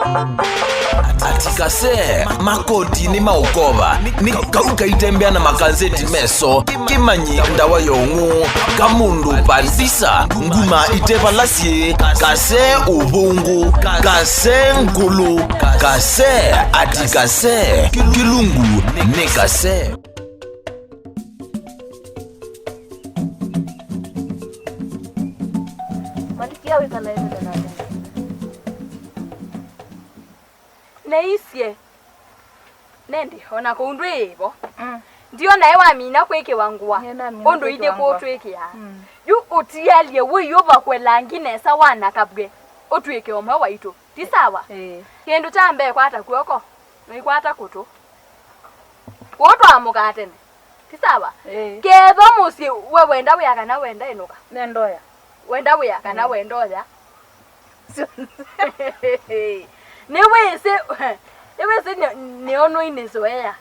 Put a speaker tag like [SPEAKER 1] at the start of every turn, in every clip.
[SPEAKER 1] Ati Kasee makoti ni maukoba ni kauka itembea na makazeti meso kimanyi ndawa yongu kamundu pandisa nguma itepalasie Kasee ubungu Kasee nkulu Kasee ati Kasee kilungu ni Kasee.
[SPEAKER 2] Malikia wikala hivi na Neisie Nendi ona kundu evo ndio nae wamina kweke wangua ondo ide ko tweke ya yu otialie we yoba kwelangi nesa wana kabwe otweke omwe waito ti sawa kendo chambe kwata kuoko no ikwata kuto woto amukatene ti sawa kezo musi we wenda we akana wenda enoka
[SPEAKER 3] nendoya
[SPEAKER 2] wenda we akana wendoya Niwese niono inezoea.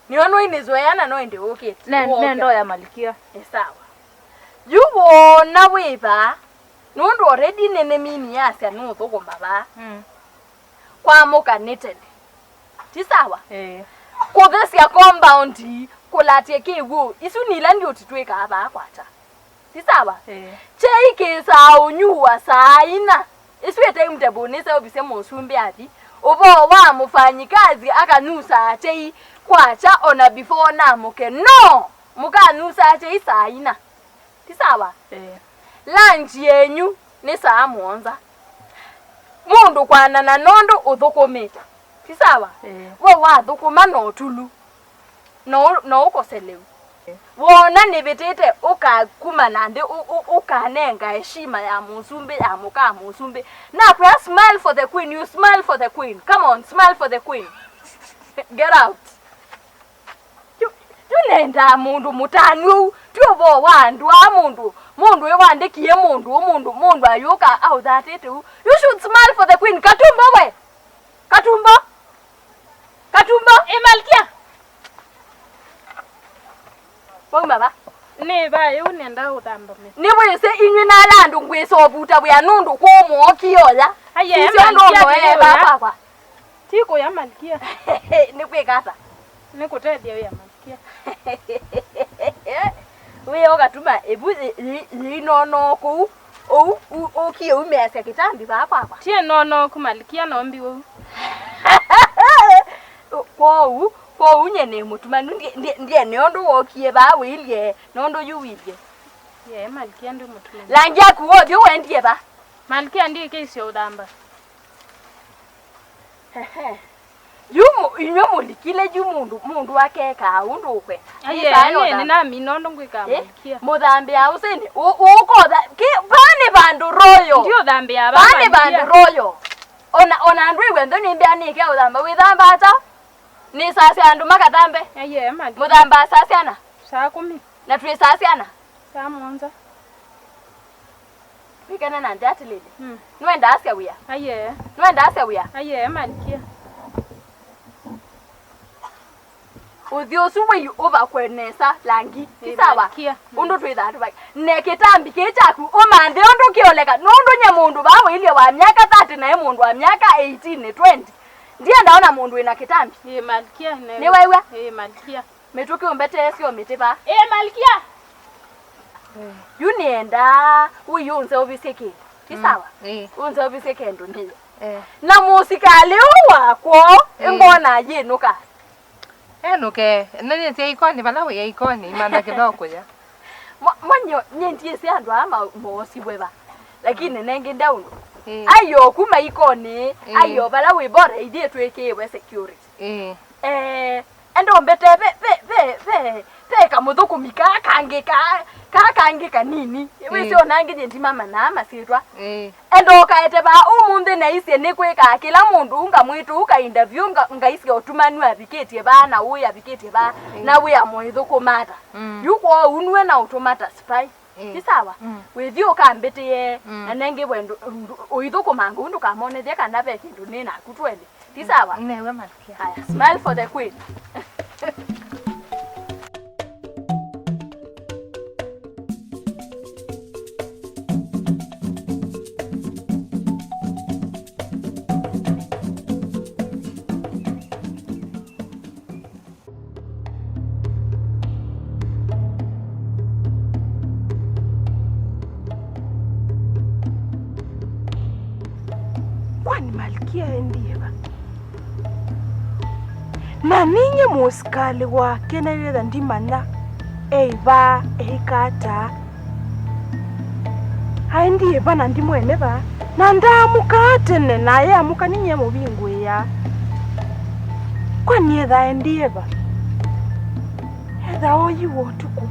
[SPEAKER 2] Niono inezoea na noende okay.
[SPEAKER 3] Nendo ya Malikia.
[SPEAKER 2] Sawa. Yubo na weba. Nondo already nene mini yase no thoko baba. Kwa moka netene. Ti sawa? Kodesi ya compound kulatie kiwu. Isu nilandi otitweka aba kwata. Ti sawa? Cheike sa onyuwa saina. Iswete mtabonesa obise mosumbi ati obo wa mufanyikazi akanusa atei kwacha ona before na muke no muka nusa atei saina ti sawa lunch yenyu ni saa monza mundu kwana na nondo uthukumita ti sawa wo wa thukuma no tulu no ukoselewu wona nibitete ukakuma nande ukanenga heshima ya musumbi ya muka musumbi na kwa smile for the queen. You smile for the queen. Come on, smile for the queen. Get out. You nenda mundu mutanu tubo wandu mundu ewandikiye mundu ayoka out that it. You should smile for the queen. Katumbo we Katumbo Malkia baba
[SPEAKER 3] ne ba yo nenda utamba me
[SPEAKER 2] ni wese inwi na landu ngwese obuta bya nundu ko mokioya
[SPEAKER 3] aye
[SPEAKER 2] Malkia baba
[SPEAKER 3] tiko ya Malkia
[SPEAKER 2] ni kwekata
[SPEAKER 3] ni kutedia ya Malkia
[SPEAKER 2] we ogatuma ebuzi linono ku okiyo umese kitambi baba
[SPEAKER 3] tie nono ku Malkia nombi wo
[SPEAKER 2] ko unyene mutumanu ndiye nyondo wokie ba wilie nondo yuwilie
[SPEAKER 3] ye Malkia ndo mutumanu
[SPEAKER 2] langia kuodi wendie ba
[SPEAKER 3] Malkia ndiye kesi odamba
[SPEAKER 2] inyo mulikile mundu akeka undukwe
[SPEAKER 3] aye ni na minondo ngwika Malkia
[SPEAKER 2] mudhambi auseni ukoda bane bandu royo
[SPEAKER 3] ndio dhambi aba
[SPEAKER 2] bane bandu royo ona ndwiwe ndo nimbe anike udhamba withamba ata ni sasi andu makatambe
[SPEAKER 3] aye Malkia
[SPEAKER 2] mudhamba sasi ana
[SPEAKER 3] saa 10
[SPEAKER 2] na tuli sasi ana
[SPEAKER 3] saa monza
[SPEAKER 2] wikana na ndati lele nwenda asya wia
[SPEAKER 3] aye Malkia
[SPEAKER 2] uthio suwe over kwenesa langi isawa undu twitha baki nekitambi kichaku omande undu kioleka nundu nya mundu bawe ile wa miaka 30 na mundu wa miaka 18 20 ndiye ndaona mundu ina kitambi
[SPEAKER 3] Malkia
[SPEAKER 2] ni wewe
[SPEAKER 3] Malkia
[SPEAKER 2] metuki umbete sio mitiba
[SPEAKER 3] Malkia
[SPEAKER 2] yunienda uyunze obiseke isawa unze obiseke ndo ndiye na musikali wako ingona yinuka
[SPEAKER 4] Enuke nani tie ikoni bana we ikoni imanda kidoko ya
[SPEAKER 2] mwanyo nyentie si andu ama mosi bweba lakini nenge down ayo kuma ikoni ayo bala we bora idie twekewe security endo mbete be kamuthuku mika kangika nini wese onange ndi mama na masitwa endo kaete ba umunde na ise nekweka kila mundu unga mwitu uka interview nga ise otumanu abiketie ba na uya abiketie ba na we amoithuku mata yuko unwe na automata spy Kisawa withio kambete ye anenge wendo oithuku mangu undu kamone thia kana be kindu nina kutwende Kisawa
[SPEAKER 4] newe Malkia
[SPEAKER 2] haya smile for the queen
[SPEAKER 5] kwani malkia endiva na ninye musikali wake naletha ndimana eiva eikata aendiva na ndimwene va na ndamuka tene naye amuka ninye muvingwia kwani etha endiva etha oyiwa utuku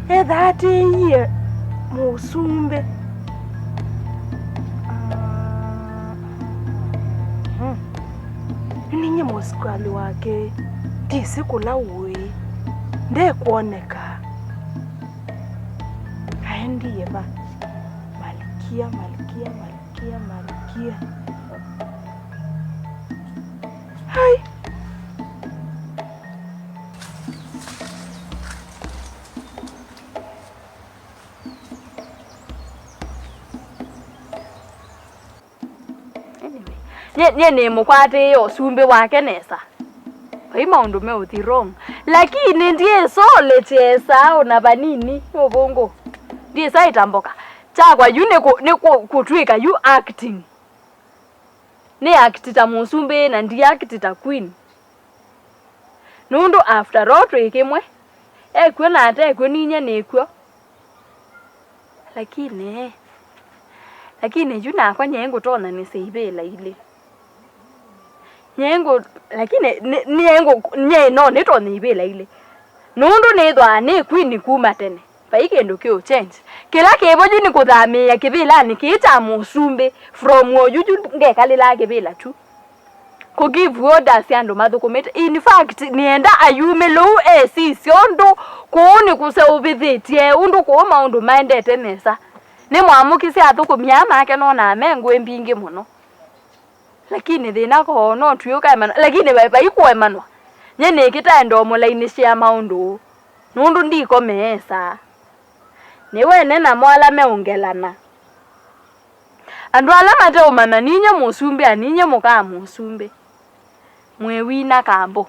[SPEAKER 5] etha atiiye musumbe ninye musikali wake tisikula uwi ndekuoneka aendiye va malkia hai
[SPEAKER 2] nye ni mukwate yo sumbe wake nesa pai maundu me uthi wrong lakini ndiye sole chesa una banini obongo ndiye saitamboka chakwa yu ne kutwika you acting ne actita musumbe na ndiye actita queen nundu after all twikimwe ekwe na ate ekwe ninye nekwo lakini yu nakwa nyengo tona ni seibela ile nyengo lakini nye no nito nibela ile nundu nithwa ni queen kuma tene paikendo kyo change kila keboju ni kuthamia kibila ni kita musumbe from ojuju ngekalila kibila tu ko give orders yando mathukumete in fact nienda ayume low AC siondo kuoni kuseubithitie undu ko maundu maendete nesa ni mwamukisi athukumia make no na mengwe mbingi muno lakini thina ko no tuyuka mana lakini baba iko emanwa nyene kitaendo mulaini cia maundu nundu ndiko mesa niwe nena mwala meongelana andu ala mate umana ninye musumbe aninye muka musumbe mwewina kambo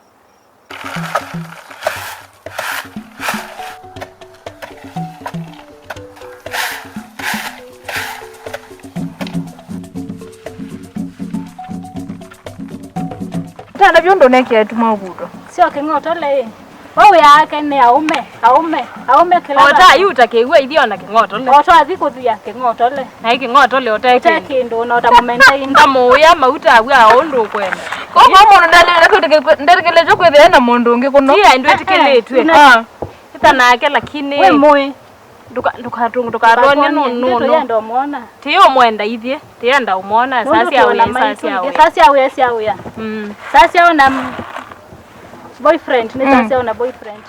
[SPEAKER 4] tanda byondo neke tumabudo
[SPEAKER 3] sio kingotole wewe yake ni aume kila
[SPEAKER 2] ota yuta kewe ithio na kingotole
[SPEAKER 3] ota athikuthia kingotole
[SPEAKER 2] na kingotole oteke
[SPEAKER 3] kindu na ota maintain
[SPEAKER 2] ndamuya mauta agwa ondu kwenda
[SPEAKER 4] ko mundu ndekele jokwethe na mundu ungi kuno
[SPEAKER 2] tia ndu etikeletwe ita nake lakini
[SPEAKER 3] we moyo
[SPEAKER 2] ndukaronya no
[SPEAKER 3] ndo muona
[SPEAKER 2] tio mwenda ithie tienda umona sasa
[SPEAKER 3] ya sasa na boyfriend ni sasa na boyfriend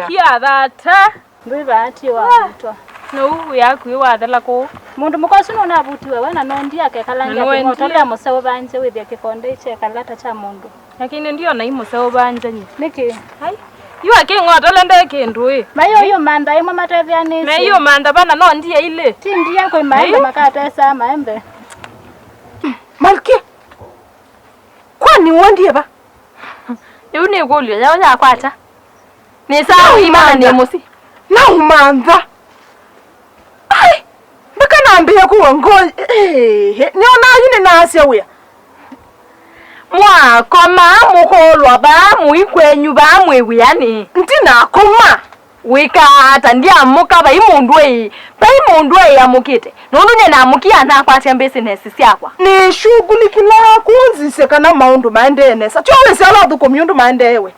[SPEAKER 2] kia thata
[SPEAKER 3] mbiva ati wa mtwa
[SPEAKER 2] no yaku iwathela ko
[SPEAKER 3] mundu mukosi no nabutiwe we na nondi yake kalanga ngotole musewe banje withia kikonde che kalata cha mundu
[SPEAKER 2] lakini ndio na imusewe banje nyi
[SPEAKER 3] niki
[SPEAKER 2] hai yua kingotole ndeke ndui
[SPEAKER 3] mayo manda imwe matethia nisi
[SPEAKER 2] mayo manda bana no ndiye ile
[SPEAKER 3] ti ndiye ko maembe makatesa maembe
[SPEAKER 5] malkia kwani wondie ba
[SPEAKER 2] yu ni golio ya kwata ni sawa imani musi
[SPEAKER 5] na umandha ai mbaka naambia kuwa ngoli niona yine na asia uya
[SPEAKER 2] mwakoma mukolwa ba muikwenyu ba mwewiyani
[SPEAKER 5] ntina koma
[SPEAKER 2] wikata ndia muka ba imundwe amukite nundu nyena amukia na kwatia business siakwa
[SPEAKER 5] ni shughuli kila kunzise kana maundu maendene sa chowe sala du komyundu maendewe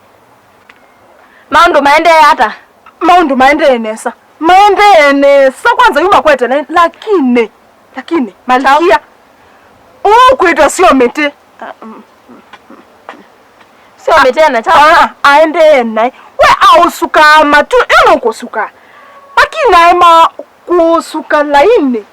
[SPEAKER 2] maundu maende hata
[SPEAKER 5] maundu maendene sa maendene sa kwanza yuma kwete lakini malkia kwita sio mete
[SPEAKER 2] sio mete na cha
[SPEAKER 5] aende nae we ausuka matu eno kusuka akina ema kusuka laini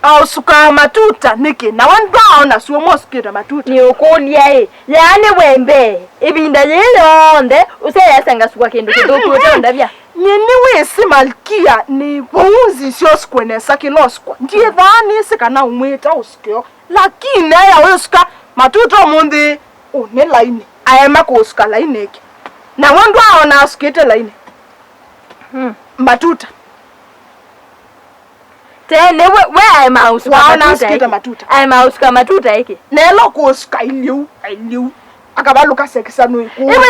[SPEAKER 5] ausuka matuta niki na wandao na suo moskira matuta
[SPEAKER 2] ni okolia yani wembe ibinda yelonde useyasenga suka kindu kidogo ndabya
[SPEAKER 5] nyini wesi malkia ni bonzi sio skwene sakiloskwa ndiye dhani sikana umweta usikyo lakini ya usuka matuta mundi une laini ayema kusuka laini eki na wandao na askete laini matuta
[SPEAKER 2] Tene we ai mouse
[SPEAKER 5] wana matuta.
[SPEAKER 2] Ai mouse ka matuta iki.
[SPEAKER 5] Nelo ko ska iliu. Akabaluka sekisa no iku.
[SPEAKER 2] Ewe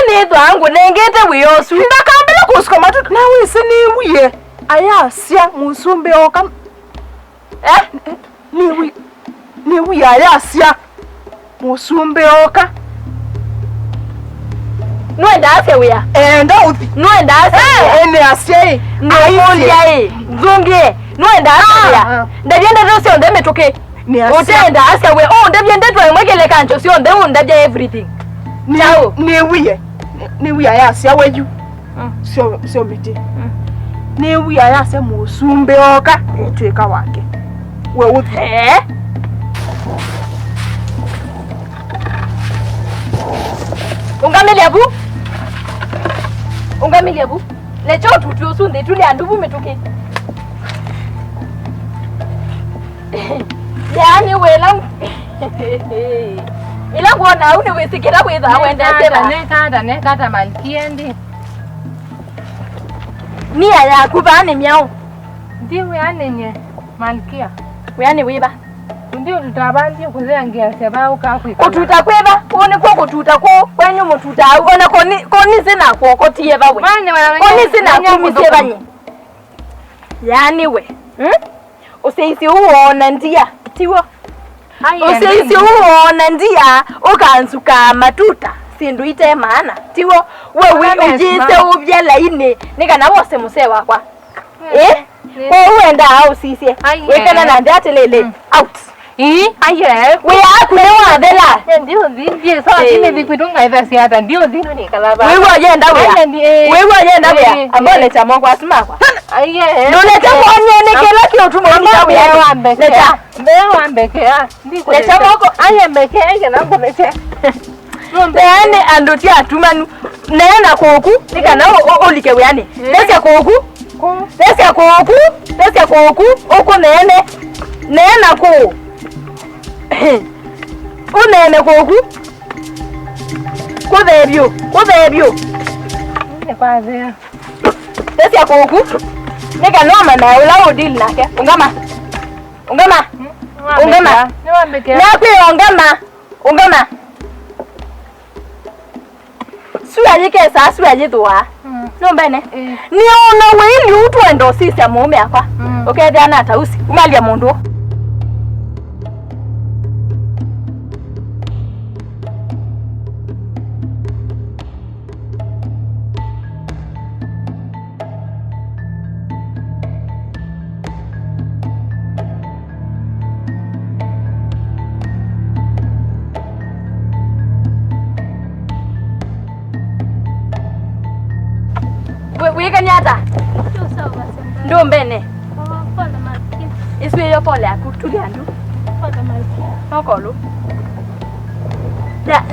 [SPEAKER 2] ni ndo angu nengete we osu.
[SPEAKER 5] Ndakambela ko ska matuta na we se ni wiye. Aya sia musumbe oka. Ni wiye aya sia musumbe oka.
[SPEAKER 2] Nwenda ase wea.
[SPEAKER 5] Ndauthi.
[SPEAKER 2] Nwenda ase.
[SPEAKER 5] Ene ase.
[SPEAKER 2] Ngolia zungie. Nwenda ase wea. Ndavyenda tose onde metoke. Utenda ase we. Ndavyenda twa mwekele kancho si onde ndabya everything. Chao.
[SPEAKER 5] Ni wiye aya ase weju. Sio biti. Ni wiye aya ase musumbe oka etweka wake. We uthi. Ungamilia bu. Lecho tutu usunde tuli andubu metoke. Yani wela. Ila kuona une wesikira kweza wenda sema.
[SPEAKER 4] Ne kata malkia ndi.
[SPEAKER 2] Nia ya kubane miao.
[SPEAKER 4] Ndiwe anenye malkia.
[SPEAKER 2] Uyani wiba.
[SPEAKER 4] Ndio tutabandi kuzengia seba ukakwika.
[SPEAKER 2] Kututa kweba, one kwa kututa ko, kwenye mututa, ona koni zina kwa kotiye bawe. Koni zina kumise banye. Yani we, useisi uona ndia, tiwo. Useisi uona ndia, ukansuka matuta, sindu ite maana, tiwo. Wewe ujise ubyela ine, nika na wose muse wakwa. Uenda au sisi. Wekana na ndate lele, out.
[SPEAKER 4] Aye,
[SPEAKER 2] we akulewa adela.
[SPEAKER 4] Ndio ndio sawa kile vikudunga hivi si hata ndio ni kalaba.
[SPEAKER 2] Wewe yenda wewe. Wewe yenda wewe. Ambole cha Mungu asimakwa.
[SPEAKER 4] Aye.
[SPEAKER 2] Noleta mwanyene kila kitu tumwambia wewe. Leta.
[SPEAKER 4] Wewe ambekea. Ndiko.
[SPEAKER 2] Leta moko
[SPEAKER 4] aye mbekea yake na mbekea.
[SPEAKER 2] Ndene andotia atumanu. Nena koku nikana olike weane. Lesia koku. Lesia koku. Lesia koku. Oko nene. Nena ko. Unene koku. Kudebyo.
[SPEAKER 4] Ni kwaze.
[SPEAKER 2] Lesia koku. Nika noma na ula odili nake. Ungama.
[SPEAKER 4] Ni mbekea.
[SPEAKER 2] Nakwe ungama. Suya yike sa suya yidwa. No bene. Ni ona weili utwendo sisi amume akwa. Okay diana Tausi. Umalia mundu. Nyata. Ndo mbene.
[SPEAKER 3] Pole malkia.
[SPEAKER 2] Iswe yo pole akutuli andu.
[SPEAKER 3] Pole malkia.
[SPEAKER 2] Nokolo.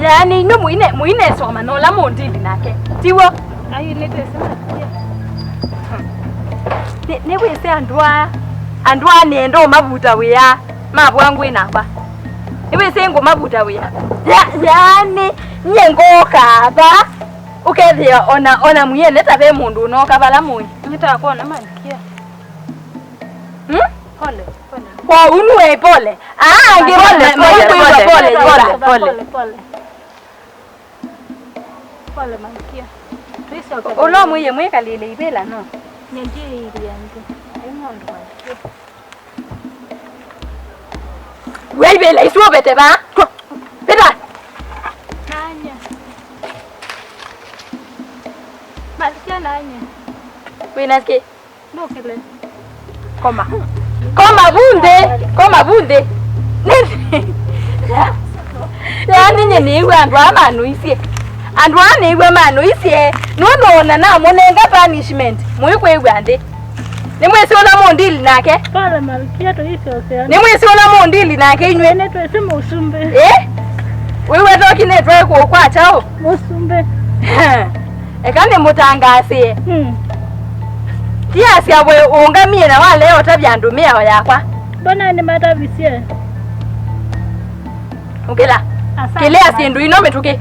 [SPEAKER 2] Yani no muine soma no la mondili nake. Tiwo.
[SPEAKER 3] Ayu nete sema.
[SPEAKER 2] Ne wese andwa nendo mabuta weya. Mabwangu inakwa. Ne wese ngo mabuta weya. Yani nyengoka ba. Ukethia ona muyene tabe mundu no kabala muyi.
[SPEAKER 3] Nitakuona malkia. Pole.
[SPEAKER 2] Kwa unwe pole. Ngipole.
[SPEAKER 3] Pole malkia.
[SPEAKER 2] Ulo muye mweka lile ibela no.
[SPEAKER 3] Ndio ile yangu. Emondo malkia.
[SPEAKER 2] Wewe ibela isuo bete ba. Beta.
[SPEAKER 3] Nanya. Malkia nanya.
[SPEAKER 2] Winaski.
[SPEAKER 3] No kile.
[SPEAKER 2] Koma bunde. Yani nyeni andu amanu isie. Andu ane iwe manu isie. No na monenga punishment. Muikwe igwande. Nimwese ona mondili nake.
[SPEAKER 3] Pole malkia to hisi ose.
[SPEAKER 2] Nimwese ona mondili nake inywe.
[SPEAKER 3] Netwe sema usumbe.
[SPEAKER 2] Wewe toki netwe ko kwa chao.
[SPEAKER 3] Usumbe.
[SPEAKER 2] Ekane mutangase. Tia sia we ungamie na wale otabyandumia yakwa.
[SPEAKER 3] Bona ni matabisie.
[SPEAKER 2] Ukela. Kile asindu ino metuke.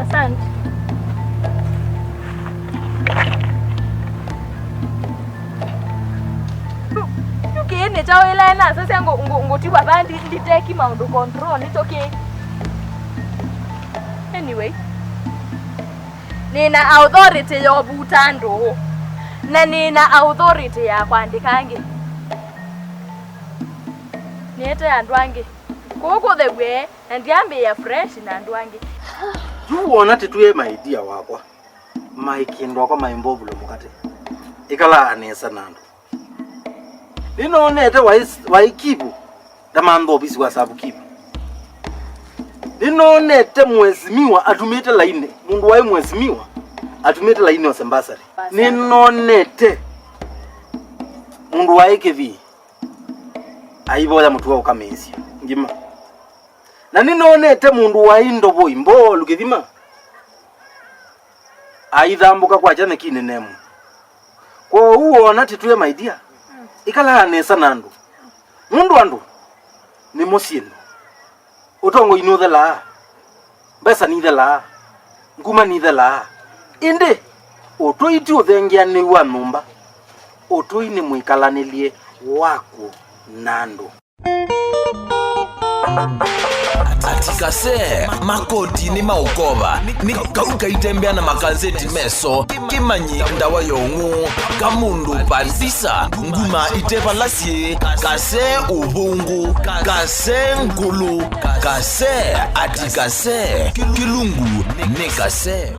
[SPEAKER 3] Asante.
[SPEAKER 2] lakini chao ile na sasa ngotiwa bandi nditeki maundu control it's okay. Anyway, nina authority ya butando na nina authority ya kwandikange niete andwange koko the way and yambe ya fresh na andwange
[SPEAKER 6] juona tituye maidia wakwa maikindo kwa maimbovulo mukate ikala anesa nando nino nete waikibu damando bisi wa sabu kibu nino nete mwezimiwa atumite laine mundu wai mwezimiwa atumite laine wa sembasari nino nete mundu wai kevi aibo ya mtu wa ukamezi ngima na nino nete mundu wai ndobo imbo lukithima aidhambuka kwa jana kinenemu kwa huo natituye maidia ikala anesa nandu mundu andu ni mosieno utongo inodela besa ni dela nguma ni dela inde otoiti uthengia ni wa numba otoini mwikalaniliye wako nando
[SPEAKER 1] ati Kasee makoti ni maukova ni kauka itembea na makazeti meso kimanyi ndawa yongu kamundu pandisa nguma itepa lasie Kasee ubungu Kasee ngulu Kasee ati Kasee kilungu ni Kasee